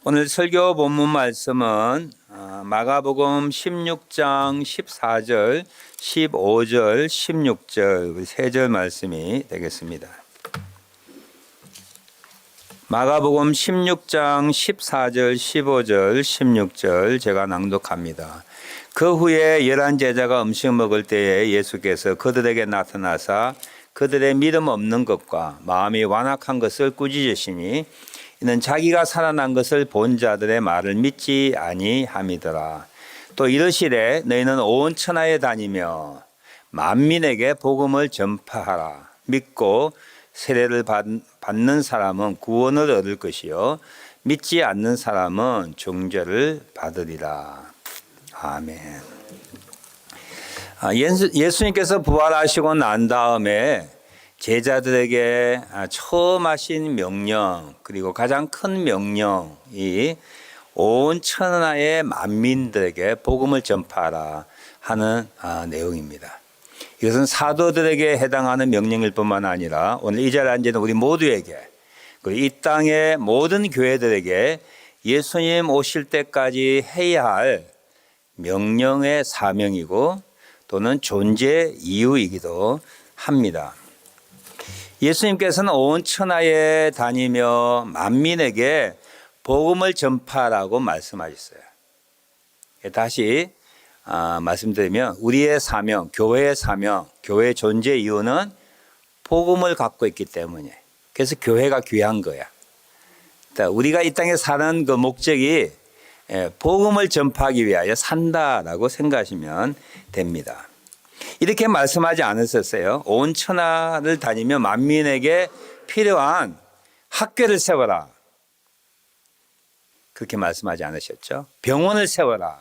오늘 설교 본문 말씀은 마가복음 16장 14절, 15절, 16절 세 절 말씀이 되겠습니다. 마가복음 16장 14절, 15절, 16절 제가 낭독합니다. 그 후에 11 제자가 음식 먹을 때에 예수께서 그들에게 나타나사 그들의 믿음 없는 것과 마음이 완악한 것을 꾸짖으시니 이는 자기가 살아난 것을 본 자들의 말을 믿지 아니함이더라. 또 이르시되 너희는 온 천하에 다니며 만민에게 복음을 전파하라. 믿고 세례를 받는 사람은 구원을 얻을 것이요 믿지 않는 사람은 종죄를 받으리라. 아멘. 예수님께서 부활하시고 난 다음에 제자들에게 처음 하신 명령, 그리고 가장 큰 명령이 온 천하의 만민들에게 복음을 전파하라 하는 내용입니다. 이것은 사도들에게 해당하는 명령일 뿐만 아니라 오늘 이 자리에 앉은 우리 모두에게, 그리고 이 땅의 모든 교회들에게 예수님 오실 때까지 해야 할 명령의 사명이고 또는 존재 이유이기도 합니다. 예수님께서는 온 천하에 다니며 만민에게 복음을 전파하라고 말씀하셨어요. 다시 말씀드리면 우리의 사명, 교회의 사명, 교회의 존재 이유는 복음을 갖고 있기 때문에, 그래서 교회가 귀한 거야. 우리가 이 땅에 사는 그 목적이 복음을 전파하기 위하여 산다라고 생각하시면 됩니다. 이렇게 말씀하지 않으셨어요. 온 천하를 다니며 만민에게 필요한 학교를 세워라. 그렇게 말씀하지 않으셨죠. 병원을 세워라.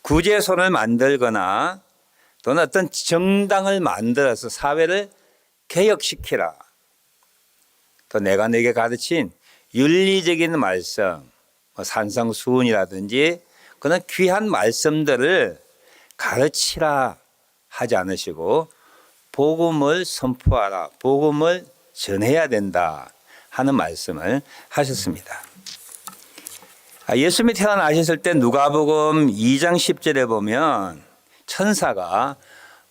구제소를 만들거나 또는 어떤 정당을 만들어서 사회를 개혁시키라. 또 내가 네게 가르친 윤리적인 말씀, 산성수훈이라든지 그런 귀한 말씀들을 가르치라 하지 않으시고 복음을 선포하라, 복음을 전해야 된다 하는 말씀을 하셨습니다. 예수님이 태어나셨을 때 누가복음 2장 10절에 보면 천사가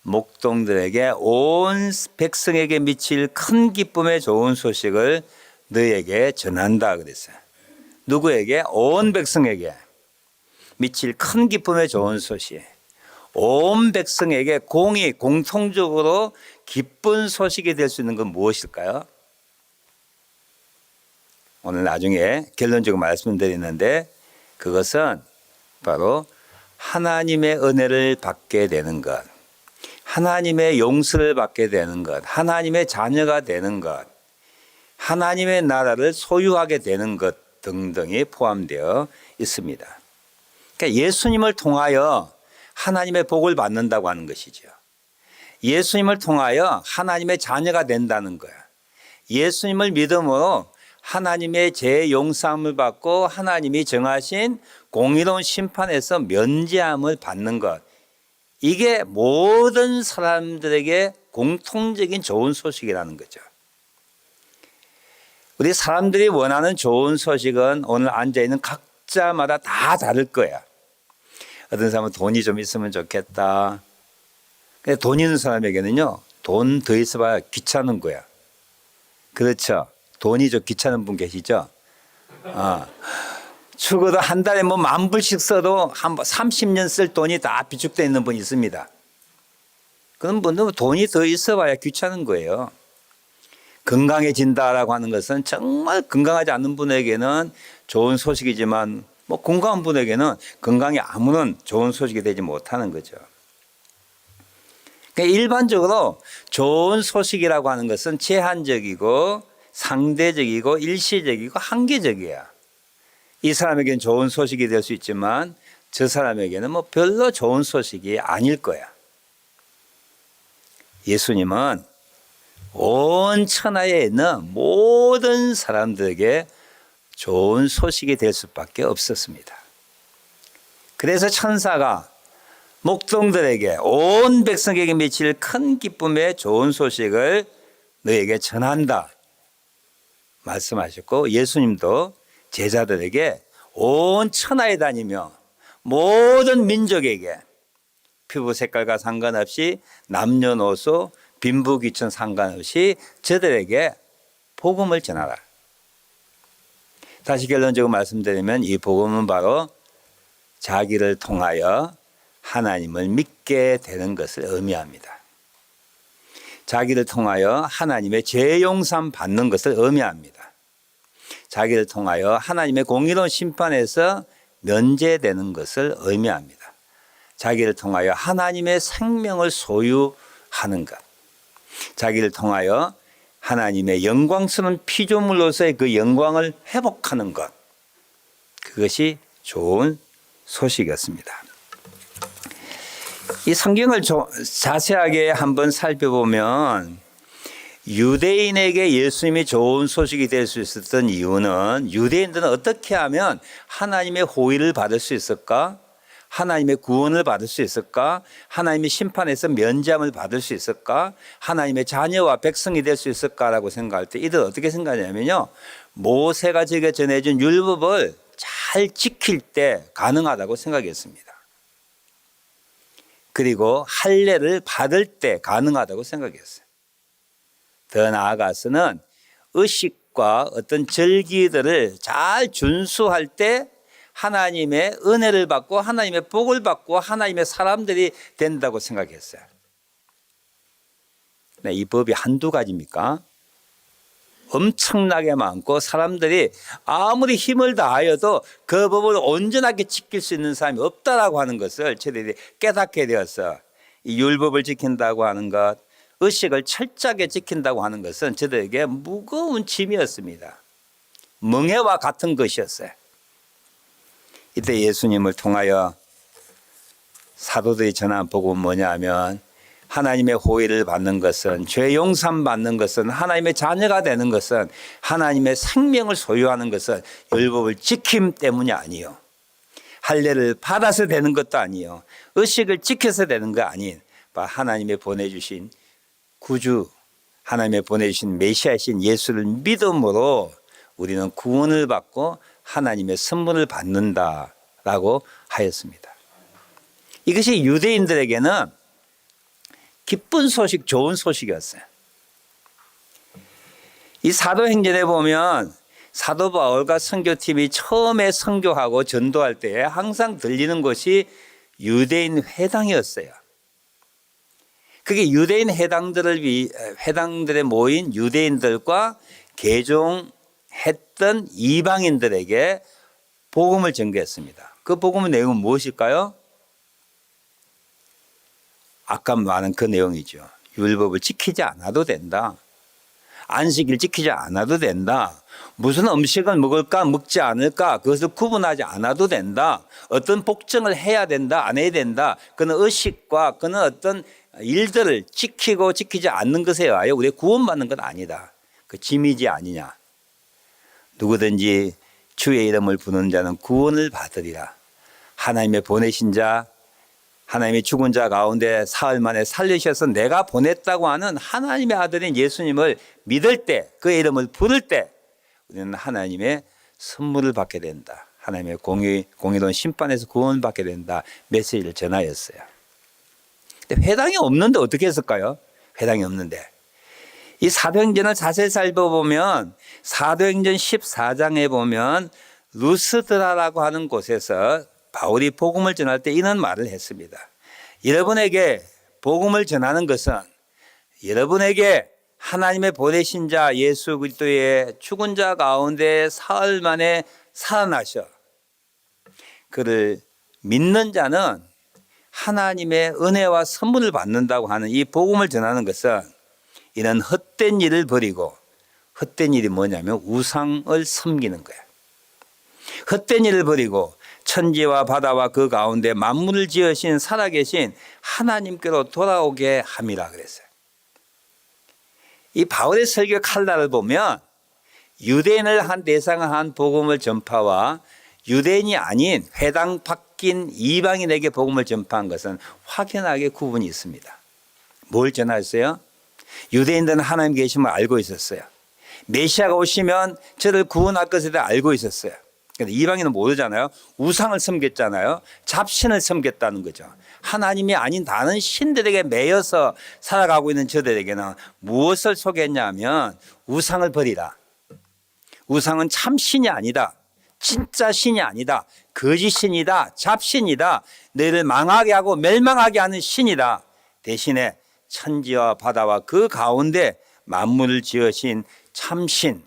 목동들에게 온 백성에게 미칠 큰 기쁨의 좋은 소식을 너에게 전한다 그랬어요. 누구에게? 온 백성에게 미칠 큰 기쁨의 좋은 소식. 온 백성에게 공통적으로 기쁜 소식이 될 수 있는 건 무엇일까요? 오늘 나중에 결론적으로 말씀드리는데 그것은 바로 하나님의 은혜를 받게 되는 것, 하나님의 용서를 받게 되는 것, 하나님의 자녀가 되는 것, 하나님의 나라를 소유하게 되는 것 등등이 포함되어 있습니다. 그러니까 예수님을 통하여 하나님의 복을 받는다고 하는 것이죠. 예수님을 통하여 하나님의 자녀가 된다는 거야. 예수님을 믿음으로 하나님의 죄 용서함을 받고 하나님이 정하신 공의로운 심판에서 면제함을 받는 것. 이게 모든 사람들에게 공통적인 좋은 소식이라는 거죠. 우리 사람들이 원하는 좋은 소식은 오늘 앉아있는 각자마다 다 다를 거야. 어떤 사람은 돈이 좀 있으면 좋겠다. 근데 돈 있는 사람에게는요, 돈 더 있어봐야 귀찮은 거야. 그렇죠. 돈이 좀 귀찮은 분 계시죠? 죽어도 한 달에 뭐 10,000불씩 써도 한 30년 쓸 돈이 다 비축되어 있는 분이 있습니다. 그런 분들은 돈이 더 있어봐야 귀찮은 거예요. 건강해진다라고 하는 것은 정말 건강하지 않은 분에게는 좋은 소식이지만 뭐 건강한 분에게는 건강이 아무런 좋은 소식이 되지 못하는 거죠. 그러니까 일반적으로 좋은 소식이라고 하는 것은 제한적이고 상대적이고 일시적이고 한계적이야. 이 사람에게는 좋은 소식이 될 수 있지만 저 사람에게는 뭐 별로 좋은 소식이 아닐 거야. 예수님은 온 천하에 있는 모든 사람들에게 좋은 소식이 될 수밖에 없었습니다. 그래서 천사가 목동들에게 온 백성에게 미칠 큰 기쁨의 좋은 소식을 너에게 전한다 말씀하셨고, 예수님도 제자들에게 온 천하에 다니며 모든 민족에게 피부 색깔과 상관없이 남녀노소 빈부귀천 상관없이 저들에게 복음을 전하라. 다시 결론적으로 말씀드리면 이 복음은 바로 자기를 통하여 하나님을 믿게 되는 것을 의미합니다. 자기를 통하여 하나님의 죄 용서 받는 것을 의미합니다. 자기를 통하여 하나님의 공의로운 심판에서 면제되는 것을 의미합니다. 자기를 통하여 하나님의 생명을 소유하는 것. 자기를 통하여 하나님의 영광스러운 피조물로서의 그 영광을 회복하는 것. 그것이 좋은 소식이었습니다. 이 성경을 자세하게 한번 살펴보면 유대인에게 예수님이 좋은 소식이 될 수 있었던 이유는 유대인들은 어떻게 하면 하나님의 호의를 받을 수 있을까? 하나님의 구원을 받을 수 있을까? 하나님의 심판에서 면제함을 받을 수 있을까? 하나님의 자녀와 백성이 될 수 있을까라고 생각할 때 이들 어떻게 생각하냐면요. 모세가 제게 전해준 율법을 잘 지킬 때 가능하다고 생각했습니다. 그리고 할례를 받을 때 가능하다고 생각했어요. 더 나아가서는 의식과 어떤 절기들을 잘 준수할 때 하나님의 은혜를 받고 하나님의 복을 받고 하나님의 사람들이 된다고 생각했어요. 네, 이 법이 한두 가지입니까? 엄청나게 많고 사람들이 아무리 힘을 다하여도 그 법을 온전하게 지킬 수 있는 사람이 없다라고 하는 것을 저들이 깨닫게 되었어. 이 율법을 지킨다고 하는 것, 의식을 철저하게 지킨다고 하는 것은 저들에게 무거운 짐이었습니다. 멍해와 같은 것이었어요. 이때 예수님을 통하여 사도들이 전한 복음은 뭐냐 하면 하나님의 호의를 받는 것은, 죄 용서 받는 것은, 하나님의 자녀가 되는 것은, 하나님의 생명을 소유하는 것은 율법을 지킴 때문이 아니요, 할례를 받아서 되는 것도 아니요, 의식을 지켜서 되는 거 아닌 하나님의 보내주신 구주, 하나님의 보내주신 메시아이신 예수를 믿음으로 우리는 구원을 받고 하나님의 선물을 받는다라고 하였습니다. 이것이 유대인들에게는 기쁜 소식, 좋은 소식이었어요. 이 사도행전에 보면 사도 바울과 선교팀이 처음에 선교하고 전도할 때 항상 들리는 것이 유대인 회당이었어요. 그게 유대인 회당들에 모인 유대인들과 개종했던 이방인들에게 복음을 전개했습니다. 그 복음의 내용은 무엇일까요? 아까 말한 그 내용이죠. 율법을 지키지 않아도 된다. 안식일 지키지 않아도 된다. 무슨 음식을 먹을까 먹지 않을까 그것을 구분하지 않아도 된다. 어떤 복종을 해야 된다 안 해야 된다. 그는 의식과 그는 어떤 일들을 지키고 지키지 않는 것에 의하여 우리가 구원받는 건 아니다. 그 짐이지 아니냐. 누구든지 주의 이름을 부르는 자는 구원을 받으리라. 하나님의 보내신 자, 하나님의 죽은 자 가운데 사흘 만에 살리셔서 내가 보냈다고 하는 하나님의 아들인 예수님을 믿을 때, 그의 이름을 부를 때 우리는 하나님의 선물을 받게 된다. 하나님의 공의로운 심판에서 구원받게 된다. 메시지를 전하였어요. 근데 회당이 없는데 어떻게 했을까요? 회당이 없는데. 이 사도행전을 자세히 살펴보면 사도행전 14장에 보면 루스드라라고 하는 곳에서 바울이 복음을 전할 때 이런 말을 했습니다. 여러분에게 복음을 전하는 것은 여러분에게 하나님의 보내신 자 예수 그리스도의 죽은 자 가운데 사흘 만에 살아나셔 그를 믿는 자는 하나님의 은혜와 선물을 받는다고 하는 이 복음을 전하는 것은 이런 헛된 일을 버리고, 헛된 일이 뭐냐면 우상을 섬기는 거야. 헛된 일을 버리고 천지와 바다와 그 가운데 만물을 지으신 살아계신 하나님께로 돌아오게 함이라 그랬어요. 이 바울의 설교 칼날을 보면 유대인을 한 대상을 한 복음을 전파와 유대인이 아닌 회당 바뀐 이방인에게 복음을 전파한 것은 확연하게 구분이 있습니다. 뭘 전하였어요? 유대인들은 하나님 계심을 알고 있었어요. 메시아가 오시면 저를 구원할 것에 대해 알고 있었어요. 근데 이방인은 모르잖아요. 우상을 섬겼잖아요. 잡신을 섬겼다는 거죠. 하나님이 아닌 다른 신들에게 매여서 살아가고 있는 저들에게는 무엇을 소개했냐면 우상을 버리라. 우상은 참 신이 아니다. 진짜 신이 아니다. 거짓 신이다. 잡신이다. 너희를 망하게 하고 멸망하게 하는 신이다. 대신에 천지와 바다와 그 가운데 만물을 지으신 참신,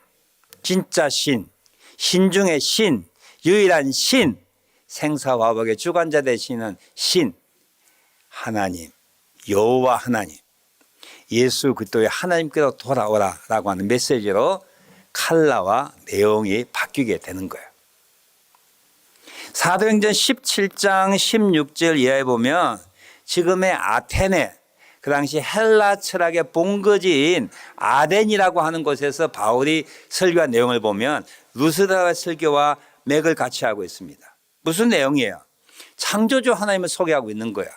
진짜 신, 신 중의 신, 유일한 신, 생사화복의 주관자 되시는 신, 하나님, 여호와 하나님, 예수 그리스도의 하나님께로 돌아오라라고 하는 메시지로 칼라와 내용이 바뀌게 되는 거예요. 사도행전 17장 16절 이하에 보면 지금의 아테네, 그 당시 헬라 철학의 본거지인 아덴이라고 하는 곳에서 바울이 설교한 내용을 보면 루스드라의 설교와 맥을 같이 하고 있습니다. 무슨 내용이에요? 창조주 하나님을 소개하고 있는 거야.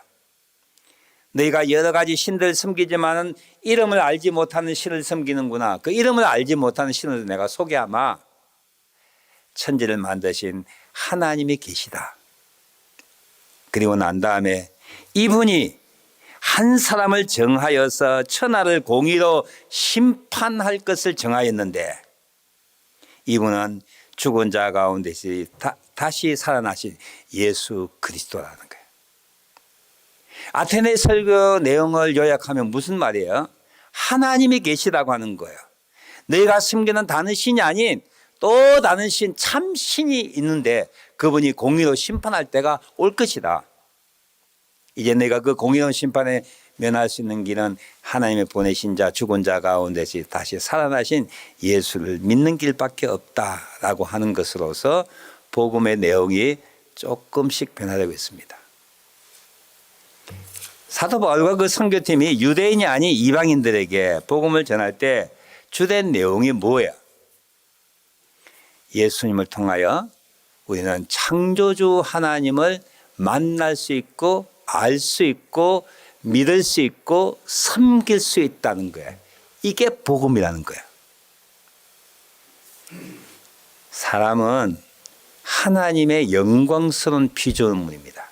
너희가 여러 가지 신들을 섬기지만은 이름을 알지 못하는 신을 섬기는구나. 그 이름을 알지 못하는 신을 내가 소개하마. 천지를 만드신 하나님이 계시다. 그리고 난 다음에 이분이 한 사람을 정하여서 천하를 공의로 심판할 것을 정하였는데 이분은 죽은 자 가운데서 다시 살아나신 예수 그리스도라는 거예요. 아테네 설교 내용을 요약하면 무슨 말이에요? 하나님이 계시다고 하는 거예요. 너희가 섬기는 다른 신이 아닌 또 다른 신, 참 신이 있는데 그분이 공의로 심판할 때가 올 것이다. 이제 내가 그 공의로운 심판에 면할 수 있는 길은 하나님의 보내신 자, 죽은 자 가운데서 다시 살아나신 예수를 믿는 길밖에 없다라고 하는 것으로서 복음의 내용이 조금씩 변화되고 있습니다. 사도 바울과 그 선교팀이 유대인이 아닌 이방인들에게 복음을 전할 때 주된 내용이 뭐예요? 예수님을 통하여 우리는 창조주 하나님을 만날 수 있고 알 수 있고 믿을 수 있고 섬길 수 있다는 거예요. 이게 복음이라는 거예요. 사람은 하나님의 영광스러운 피조물입니다.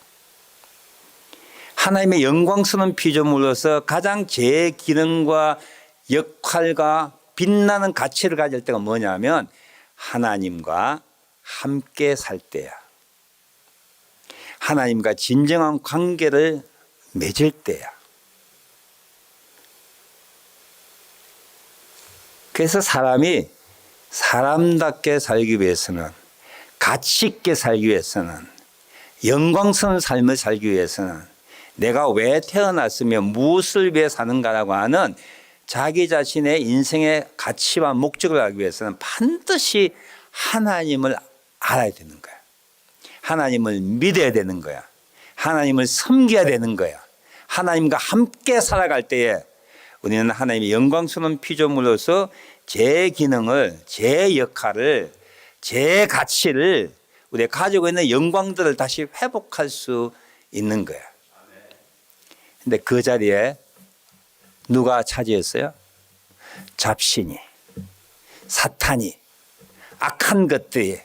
하나님의 영광스러운 피조물로서 가장 제 기능과 역할과 빛나는 가치를 가질 때가 뭐냐면 하나님과 함께 살 때야. 하나님과 진정한 관계를 맺을 때야. 그래서 사람이 사람답게 살기 위해서는, 가치 있게 살기 위해서는, 영광스러운 삶을 살기 위해서는 내가 왜 태어났으며 무엇을 위해 사는가라고 하는 자기 자신의 인생의 가치와 목적을 알기 위해서는 반드시 하나님을 알아야 되는 거야. 하나님을 믿어야 되는 거야. 하나님을 섬겨야 되는 거야. 하나님과 함께 살아갈 때에 우리는 하나님의 영광스러운 피조물로서 제 기능을, 제 역할을, 제 가치를, 우리가 가지고 있는 영광들을 다시 회복할 수 있는 거야. 근데 그 자리에 누가 차지했어요? 잡신이, 사탄이, 악한 것들이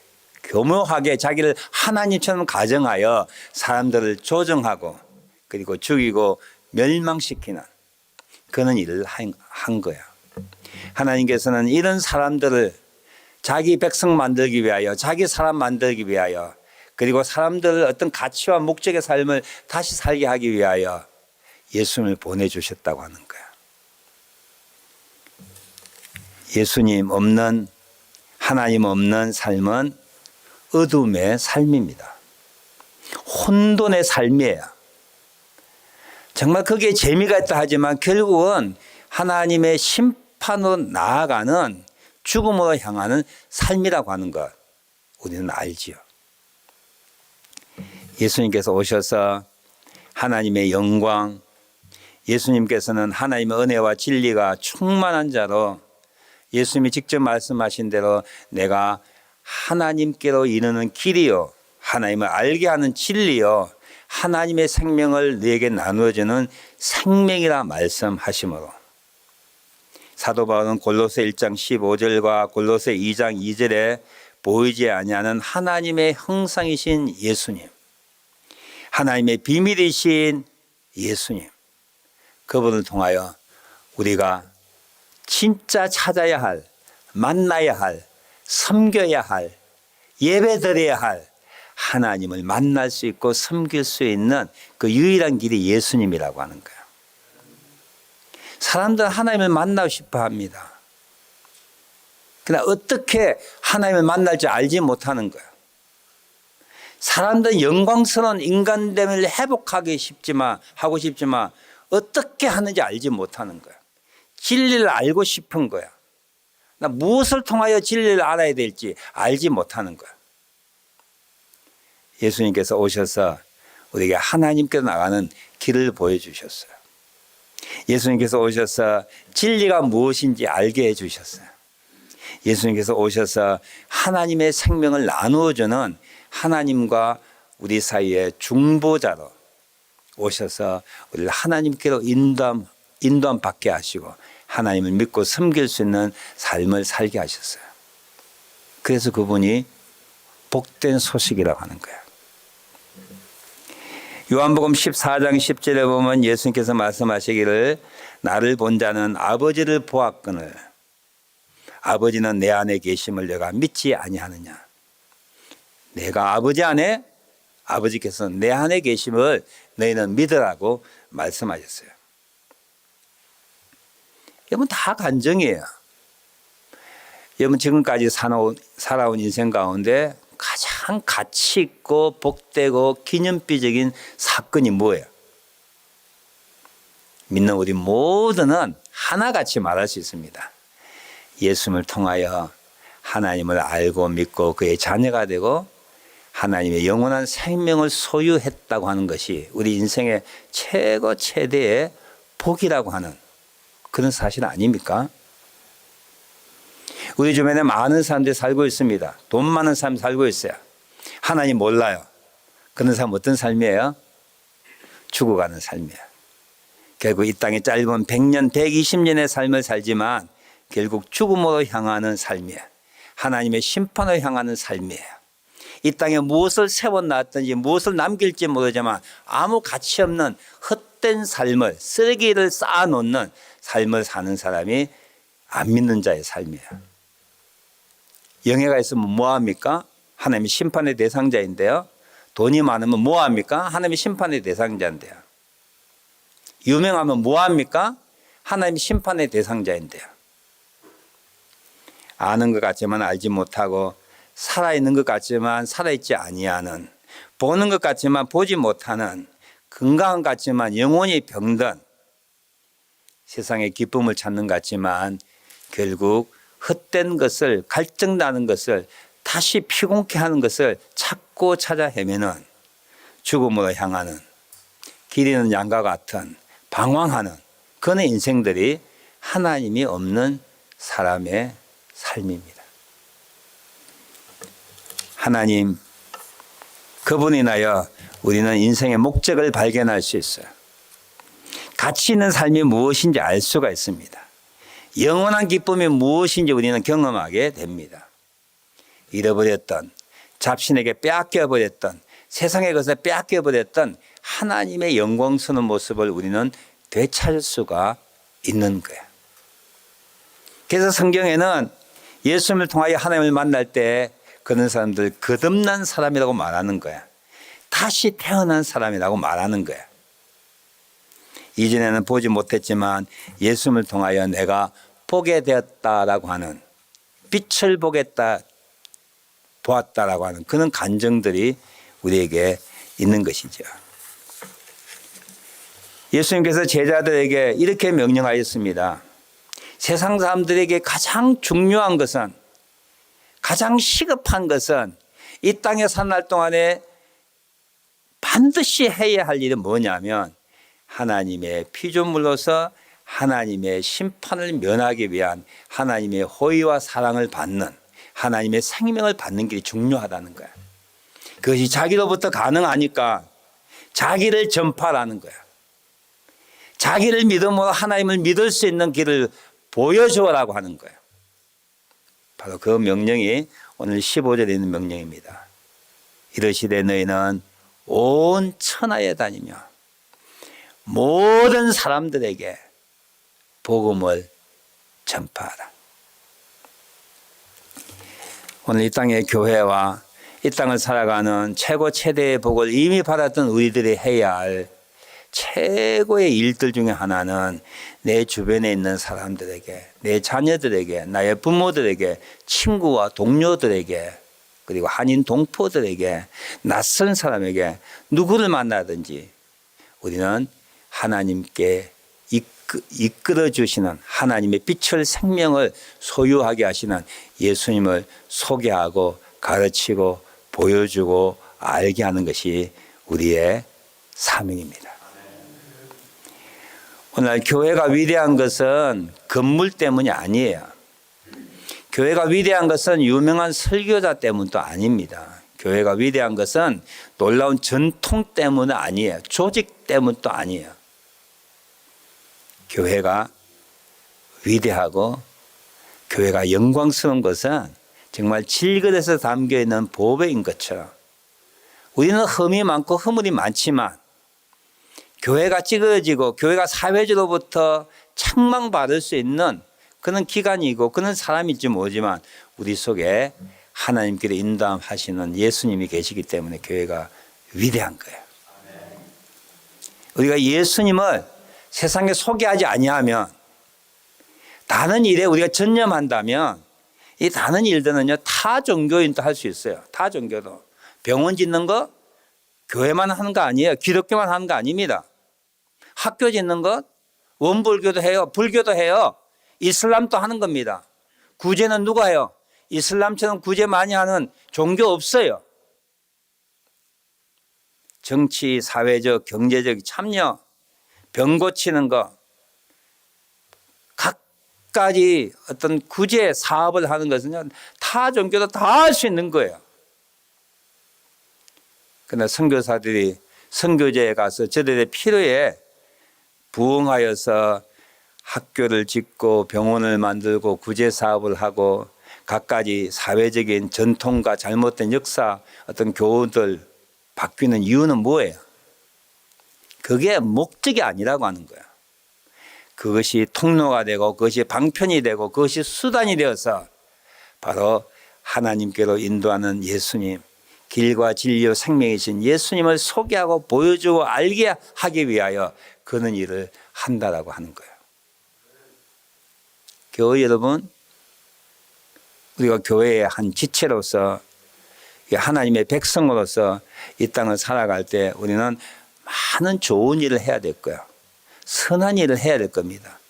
교묘하게 자기를 하나님처럼 가정하여 사람들을 조정하고 그리고 죽이고 멸망시키는 그런 일을 한 거야. 하나님께서는 이런 사람들을 자기 백성 만들기 위하여, 자기 사람 만들기 위하여, 그리고 사람들을 어떤 가치와 목적의 삶을 다시 살게 하기 위하여 예수님을 보내주셨다고 하는 거야. 예수님 없는, 하나님 없는 삶은 어둠의 삶입니다. 혼돈의 삶이에요. 정말 그게 재미가 있다 하지만 결국은 하나님의 심판으로 나아가는, 죽음으로 향하는 삶이라고 하는 것 우리는 알지요. 예수님께서 오셔서 하나님의 영광, 예수님께서는 하나님의 은혜와 진리가 충만한 자로 예수님이 직접 말씀하신 대로 내가 하나님께로 이르는 길이요, 하나님을 알게 하는 진리요, 하나님의 생명을 너에게 나누어주는 생명이라 말씀하시므로 사도 바울은 골로새 1장 15절과 골로새 2장 2절에 보이지 아니하는 하나님의 형상이신 예수님, 하나님의 비밀이신 예수님, 그분을 통하여 우리가 진짜 찾아야 할, 만나야 할, 섬겨야 할, 예배드려야 할 하나님을 만날 수 있고 섬길 수 있는 그 유일한 길이 예수님이라고 하는 거예요. 사람들은 하나님을 만나고 싶어 합니다. 그러나 어떻게 하나님을 만날지 알지 못하는 거예요. 사람들은 영광스러운 인간됨을 하고 싶지만 어떻게 하는지 알지 못하는 거예요. 진리를 알고 싶은 거야. 나 무엇을 통하여 진리를 알아야 될지 알지 못하는 거야. 예수님께서 오셔서 우리에게 하나님께 나가는 길을 보여주셨어요. 예수님께서 오셔서 진리가 무엇인지 알게 해주셨어요. 예수님께서 오셔서 하나님의 생명을 나누어주는 하나님과 우리 사이의 중보자로 오셔서 우리를 하나님께로 인도함 받게 하시고 하나님을 믿고 섬길 수 있는 삶을 살게 하셨어요. 그래서 그분이 복된 소식이라고 하는 거예요. 요한복음 14장 10절에 보면 예수님께서 말씀하시기를 나를 본 자는 아버지를 보았거늘 아버지는 내 안에 계심을 내가 믿지 아니하느냐. 내가 아버지 안에, 아버지께서 내 안에 계심을 너희는 믿으라고 말씀하셨어요. 여러분 다 간증이에요. 여러분 지금까지 살아온 인생 가운데 가장 가치 있고 복되고 기념비적인 사건이 뭐예요? 믿는 우리 모두는 하나같이 말할 수 있습니다. 예수님을 통하여 하나님을 알고 믿고 그의 자녀가 되고 하나님의 영원한 생명을 소유했다고 하는 것이 우리 인생의 최고 최대의 복이라고 하는 그런 사실 아닙니까? 우리 주변에 많은 사람들이 살고 있습니다. 돈 많은 사람 살고 있어요. 하나님 몰라요. 그런 사람 어떤 삶이에요? 죽어가는 삶이에요. 결국 이 땅에 짧은 100년, 120년의 삶을 살지만 결국 죽음으로 향하는 삶이에요. 하나님의 심판으로 향하는 삶이에요. 이 땅에 무엇을 세워놨든지 무엇을 남길지 모르지만 아무 가치 없는 헛된 삶을, 쓰레기를 쌓아놓는 삶을 사는 사람이 안 믿는 자의 삶이에요. 영예가 있으면 뭐합니까? 하나님의 심판의 대상자인데요. 돈이 많으면 뭐합니까? 하나님의 심판의 대상자인데요. 유명하면 뭐합니까? 하나님의 심판의 대상자인데요. 아는 것 같지만 알지 못하고 살아있는 것 같지만 살아있지 아니하는 보는 것 같지만 보지 못하는 건강한 것 같지만 영혼이 병든 세상의 기쁨을 찾는 것 같지만 결국 헛된 것을 갈증나는 것을 다시 피곤케 하는 것을 찾고 찾아 헤매는 죽음으로 향하는 길 잃은 양과 같은 방황하는 그런 인생들이 하나님이 없는 사람의 삶입니다. 하나님 그분이 인하여 우리는 인생의 목적을 발견할 수 있어요. 가치 있는 삶이 무엇인지 알 수가 있습니다. 영원한 기쁨이 무엇인지 우리는 경험하게 됩니다. 잃어버렸던 잡신에게 빼앗겨버렸던 세상의 것을 빼앗겨버렸던 하나님의 영광스러운 모습을 우리는 되찾을 수가 있는 거예요. 그래서 성경에는 예수님을 통하여 하나님을 만날 때 그런 사람들 거듭난 사람이라고 말하는 거야. 다시 태어난 사람이라고 말하는 거야. 이전에는 보지 못했지만 예수님을 통하여 내가 보게 되었다라고 하는 빛을 보았다라고 하는 그런 감정들이 우리에게 있는 것이죠. 예수님께서 제자들에게 이렇게 명령하였습니다. 세상 사람들에게 가장 중요한 것은 가장 시급한 것은 이 땅에 산 날 동안에 반드시 해야 할 일은 뭐냐면 하나님의 피조물로서 하나님의 심판을 면하기 위한 하나님의 호의와 사랑을 받는 하나님의 생명을 받는 길이 중요하다는 거야. 그것이 자기로부터 가능하니까 자기를 전파하는 거야. 자기를 믿음으로 하나님을 믿을 수 있는 길을 보여주라고 하는 거예요. 바로 그 명령이 오늘 15절에 있는 명령입니다. 이르시되 너희는 온 천하에 다니며 모든 사람들에게 복음을 전파하라. 오늘 이 땅의 교회와 이 땅을 살아가는 최고 최대의 복을 이미 받았던 우리들이 해야 할 최고의 일들 중에 하나는 내 주변에 있는 사람들에게, 내 자녀들에게, 나의 부모들에게, 친구와 동료들에게, 그리고 한인 동포들에게, 낯선 사람에게 누구를 만나든지 우리는 하나님께 이끌어 주시는 하나님의 빛을 생명을 소유하게 하시는 예수님을 소개하고 가르치고 보여주고 알게 하는 것이 우리의 사명입니다. 오늘 교회가 위대한 것은 건물 때문이 아니에요. 교회가 위대한 것은 유명한 설교자 때문도 아닙니다. 교회가 위대한 것은 놀라운 전통 때문은 아니에요. 조직 때문도 아니에요. 교회가 위대하고 교회가 영광스러운 것은 정말 질그릇에 담겨있는 보배인 것처럼 우리는 흠이 많고 허물이 많지만 교회가 찌그러지고 교회가 사회주로부터 책망받을 수 있는 그런 기간이고 그런 사람일지 모르지만 우리 속에 하나님께로 인도하시는 예수님이 계시기 때문에 교회가 위대한 거예요. 우리가 예수님을 세상에 소개하지 아니하면 다른 일에 우리가 전념한다면 이 다른 일들은요 타 종교인도 할 수 있어요. 타 종교도 병원 짓는 거 교회만 하는 거 아니에요. 기독교만 하는 거 아닙니다. 학교 짓는 것 원불교도 해요. 불교도 해요. 이슬람도 하는 겁니다. 구제는 누가 해요? 이슬람처럼 구제 많이 하는 종교 없어요. 정치, 사회적, 경제적 참여, 병 고치는 거 각가지 어떤 구제 사업을 하는 것은요 타 종교도 다 할 수 있는 거예요. 그러나 선교사들이 선교제에 가서 저들의 필요에 부응하여서 학교를 짓고 병원을 만들고 구제 사업을 하고 갖가지 사회적인 전통과 잘못된 역사 어떤 교훈들 바뀌는 이유는 뭐예요? 그게 목적이 아니라고 하는 거예요. 그것이 통로가 되고 그것이 방편이 되고 그것이 수단이 되어서 바로 하나님께로 인도하는 예수님, 길과 진리와 생명이신 예수님을 소개하고 보여주고 알게 하기 위하여 그런 일을 한다라고 하는 거예요. 교회 여러분, 우리가 교회의 한 지체로서 하나님의 백성으로서 이 땅을 살아갈 때 우리는 많은 좋은 일을 해야 될 거예요. 선한 일을 해야 될 겁니다.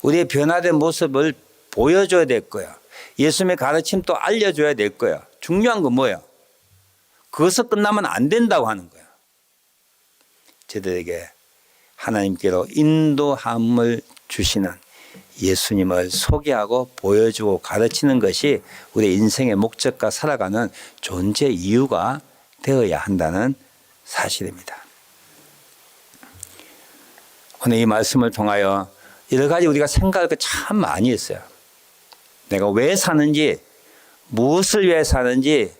우리의 변화된 모습을 보여줘야 될 거예요. 예수님의 가르침도 알려줘야 될 거예요. 중요한 건 뭐예요? 그것을 끝나면 안 된다고 하는 거예요. 저들에게 하나님께로 인도함을 주시는 예수님을 소개하고 보여주고 가르치는 것이 우리 인생의 목적과 살아가는 존재 이유가 되어야 한다는 사실입니다. 오늘 이 말씀을 통하여 여러 가지 우리가 생각할 거 참 많이 했어요. 내가 왜 사는지, 무엇을 위해 사는지,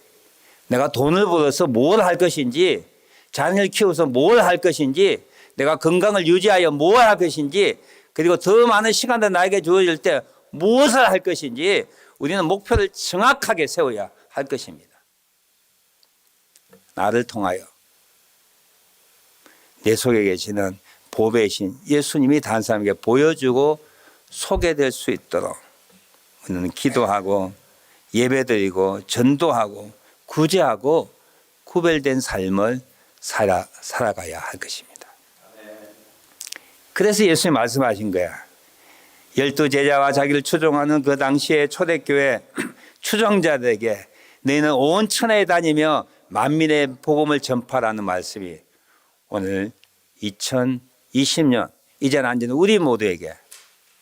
내가 돈을 벌어서 뭘 할 것인지, 자녀를 키워서 뭘 할 것인지, 내가 건강을 유지하여 뭘 할 것인지, 그리고 더 많은 시간을 나에게 주어질 때 무엇을 할 것인지 우리는 목표를 정확하게 세워야 할 것입니다. 나를 통하여 내 속에 계시는 보배이신 예수님이 다른 사람에게 보여주고 소개될 수 있도록 우리는 기도하고 예배드리고 전도하고 구제하고 구별된 삶을 살아가야 할 것입니다. 그래서 예수님이 말씀하신 거야. 12제자와 자기를 추종하는 그 당시에 초대교회 추종자들에게 너희는 온 천하에 다니며 만민의 복음을 전파라는 말씀이 오늘 2020년 이제 앉은 우리 모두에게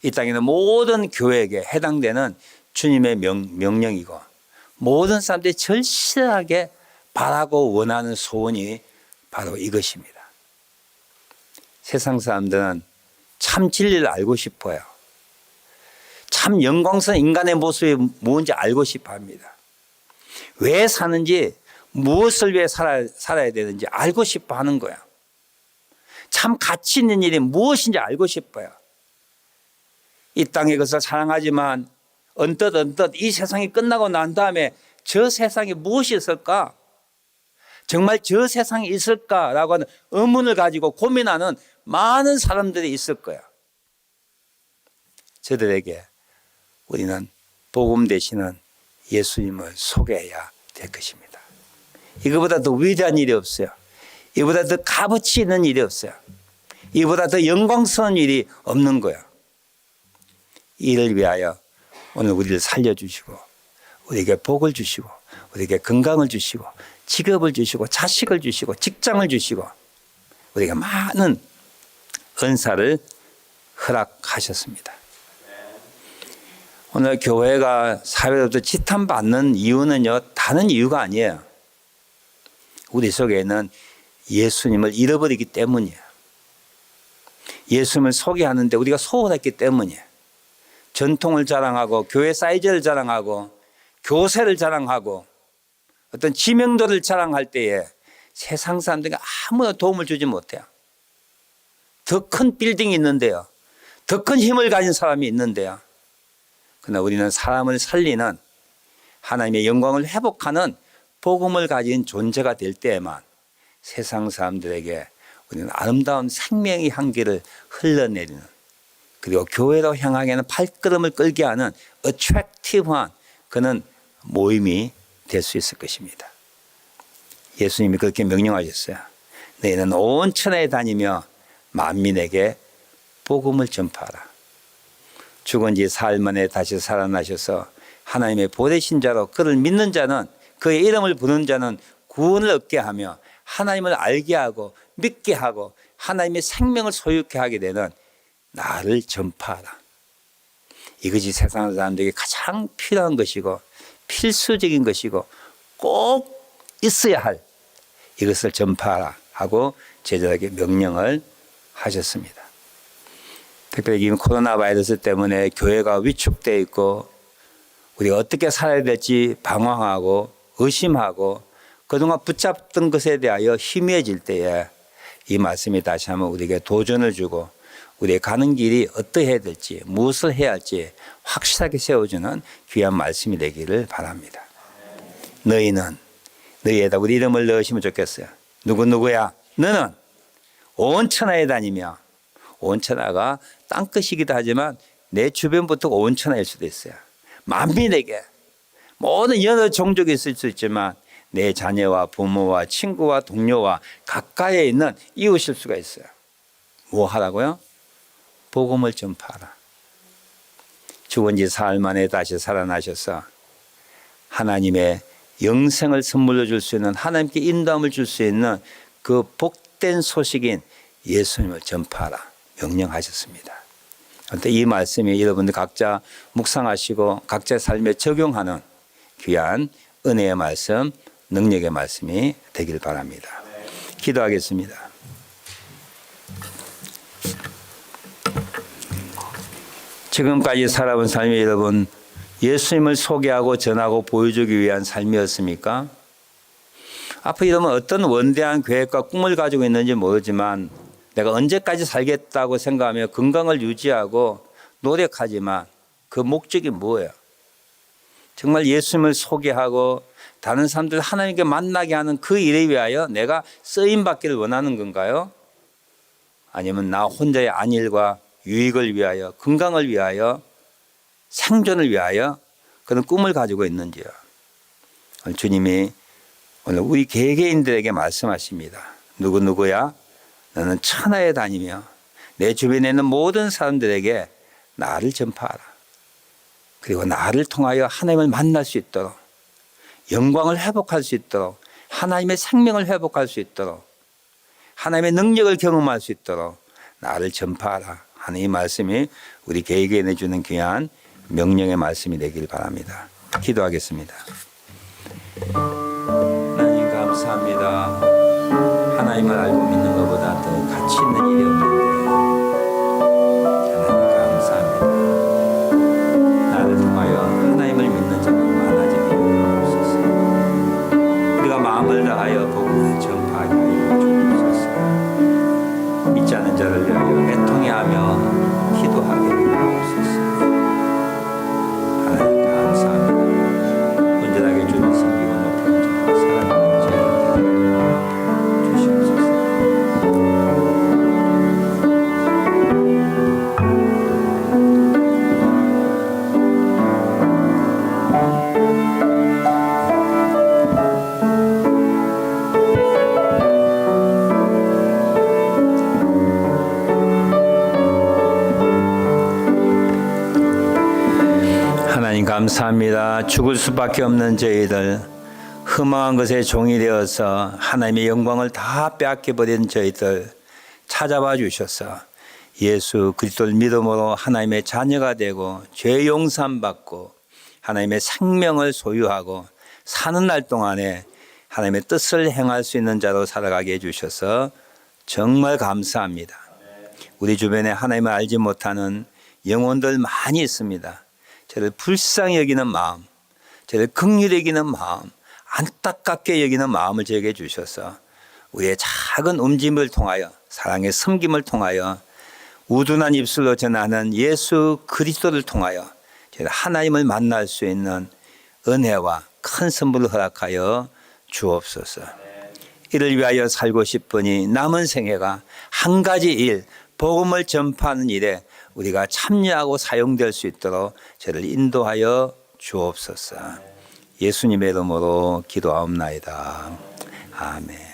이 땅에 있는 모든 교회에게 해당되는 주님의 명령이고 모든 사람들이 절실하게 바라고 원하는 소원이 바로 이것입니다. 세상 사람들은 참 진리를 알고 싶어요. 참 영광스러운 인간의 모습이 뭔지 알고 싶어 합니다. 왜 사는지, 무엇을 위해 살아야 되는지 알고 싶어 하는 거야. 참 가치 있는 일이 무엇인지 알고 싶어요. 이 땅의 것을 사랑하지만 언뜻 이 세상이 끝나고 난 다음에 저 세상에 무엇이 있을까? 정말 저 세상에 있을까라고 하는 의문을 가지고 고민하는 많은 사람들이 있을 거야. 저들에게 우리는 복음 되시는 예수님을 소개해야 될 것입니다. 이거보다 더 위대한 일이 없어요. 이보다 더 값어치 있는 일이 없어요. 이보다 더 영광스러운 일이 없는 거야. 이를 위하여 오늘 우리를 살려주시고 우리에게 복을 주시고 우리에게 건강을 주시고 직업을 주시고 자식을 주시고 직장을 주시고 우리에게 많은 은사를 허락하셨습니다. 오늘 교회가 사회로부터 지탄받는 이유는요, 다른 이유가 아니에요. 우리 속에는 예수님을 잃어버리기 때문이에요. 예수님을 소개하는데 우리가 소홀했기 때문이에요. 전통을 자랑하고 교회 사이즈를 자랑하고 교세를 자랑하고 어떤 지명도를 자랑할 때에 세상 사람들에게 아무나 도움을 주지 못해요. 더 큰 빌딩이 있는데요. 더 큰 힘을 가진 사람이 있는데요. 그러나 우리는 사람을 살리는 하나님의 영광을 회복하는 복음을 가진 존재가 될 때에만 세상 사람들에게 우리는 아름다운 생명의 향기를 흘러내리는 그리고 교회로 향하게는 발걸음을 끌게 하는 어트랙티브한 그런 모임이 될 수 있을 것입니다. 예수님이 그렇게 명령하셨어요. 너희는 온 천하에 다니며 만민에게 복음을 전파하라. 죽은 지 사흘 만에 다시 살아나셔서 하나님의 보내신 자로 그를 믿는 자는 그의 이름을 부르는 자는 구원을 얻게 하며 하나님을 알게 하고 믿게 하고 하나님의 생명을 소유케 하게 되는 나를 전파하라. 이것이 세상 사람들에게 가장 필요한 것이고 필수적인 것이고 꼭 있어야 할 이것을 전파하라 하고 제자에게 명령을 하셨습니다. 특별히 지금 코로나 바이러스 때문에 교회가 위축되어 있고 우리가 어떻게 살아야 될지 방황하고 의심하고 그동안 붙잡던 것에 대하여 희미해질 때에 이 말씀이 다시 한번 우리에게 도전을 주고 우리의 가는 길이 어떠해야 될지 무엇을 해야 할지 확실하게 세워주는 귀한 말씀이 되기를 바랍니다. 너희는 너희에다 우리 이름을 넣으시면 좋겠어요. 누구야? 너는 온 천하에 다니며 온 천하가 땅끝이기도 하지만 내 주변부터 온 천하일 수도 있어요. 만민에게 모든 여러 종족이 있을 수 있지만 내 자녀와 부모와 친구와 동료와 가까이에 있는 이웃일 수가 있어요. 뭐 하라고요? 복음을 전파하라. 죽은 지 사흘 만에 다시 살아나셔서 하나님의 영생을 선물로 줄 수 있는 하나님께 인도함을 줄 수 있는 그 복된 소식인 예수님을 전파하라 명령하셨습니다. 그런데 이 말씀이 여러분들 각자 묵상하시고 각자의 삶에 적용하는 귀한 은혜의 말씀, 능력의 말씀이 되길 바랍니다. 기도하겠습니다. 지금까지 살아온 삶이 여러분 예수님을 소개하고 전하고 보여주기 위한 삶이었습니까? 앞으로 여러분 어떤 원대한 계획과 꿈을 가지고 있는지 모르지만 내가 언제까지 살겠다고 생각하며 건강을 유지하고 노력하지만 그 목적이 뭐예요? 정말 예수님을 소개하고 다른 사람들 하나님께 만나게 하는 그 일에 위하여 내가 쓰임받기를 원하는 건가요? 아니면 나 혼자의 안일과 유익을 위하여 건강을 위하여 생존을 위하여 그런 꿈을 가지고 있는지요? 주님이 오늘 우리 개개인들에게 말씀하십니다. 누구야? 너는 천하에 다니며 내 주변에 있는 모든 사람들에게 나를 전파하라. 그리고 나를 통하여 하나님을 만날 수 있도록 영광을 회복할 수 있도록 하나님의 생명을 회복할 수 있도록 하나님의 능력을 경험할 수 있도록 나를 전파하라 하는 이 말씀이 우리 개개인에 주는 귀한 명령의 말씀이 되길 바랍니다. 기도하겠습니다. 하나님 감사합니다. 하나님을 알고 믿는 것보다 더 가치 있는 일이 없는데 하나님 감사합니다. 나를 통하여 하나님을 믿는 자가 많아지게 하옵소서. 전파하게 하여 주옵소서. 믿지 않는 자를 위하여 애통해하며 기도하게 하옵소서. 하나님 감사합니다. 온전하게 주를 섬기고 높이는 자 사랑하는 저희에게 주시옵소서. 하나님 감사합니다. 죽을 수밖에 없는 저희들, 흠망한 것에 종이 되어서 하나님의 영광을 다 빼앗겨버린 저희들 찾아봐 주셔서 예수 그리스도를 믿음으로 하나님의 자녀가 되고 죄 용서함 받고 하나님의 생명을 소유하고 사는 날 동안에 하나님의 뜻을 행할 수 있는 자로 살아가게 해주셔서 정말 감사합니다. 우리 주변에 하나님을 알지 못하는 영혼들 많이 있습니다. 저를 불쌍히 여기는 마음, 저를 긍휼히 여기는 마음, 안타깝게 여기는 마음을 저에게 주셔서 우리의 작은 움직임을 통하여 사랑의 섬김을 통하여 우둔한 입술로 전하는 예수 그리스도를 통하여 저희가 하나님을 만날 수 있는 은혜와 큰 선물을 허락하여 주옵소서. 이를 위하여 살고 싶으니 남은 생애가 한 가지 일, 복음을 전파하는 일에 우리가 참여하고 사용될 수 있도록 저를 인도하여 주옵소서. 예수님의 이름으로 기도하옵나이다. 아멘.